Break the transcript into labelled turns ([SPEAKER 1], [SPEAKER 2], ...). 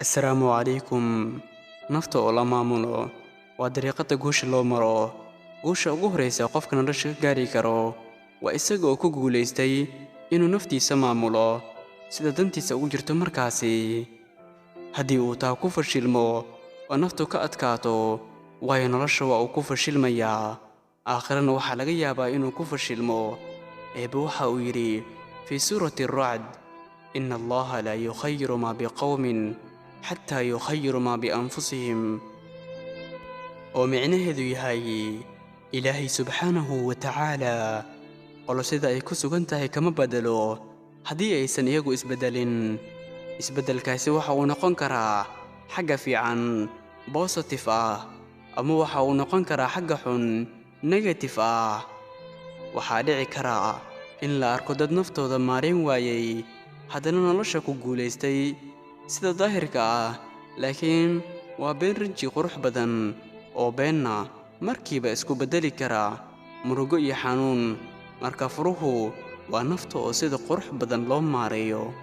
[SPEAKER 1] السلام عليكم. nafta oo la maamulo waa dariiqada guusha loo maro. Guusha ugu horeysa qofka nolosha ka gaari karo waa isaga oo ku guuleystay inuu naftiisa maamulo sida dantiisa ugu jirto markaasi. Haddii uu taa ku fashilmo oo naftu ka adkaato, waayo nolosha waa uu ku fashilmayaa. Aakhirana waxaa laga yaabaa inuu ku fashilmo. Eebbe waxa uu yidhi fii suurati ar-racd: إن الله لا يخير ما بقوم حتى يخيروا ما بأنفسهم. oo micnaheedu yahay Ilaahay subxaanahu wa tacaala qolo sida ay ku sugan tahay kama bedelo haddii aysan iyagu isbedelin. Isbedelkaasi waxa uu noqon karaa xagga fiican positive ah, ama waxa uu noqon karaa xagga xun negative ah. Waxaa dhici kara in la arko dad naftooda maareyn waayay haddana nolosha ku guuleystay sida daahirka ah, laakiin waa been rinji qurux badan oo beenna markiiba isku beddeli kara murugo iyo xanuun. Marka furuhu waa nafta oo sida qurux badan loo maareeyo.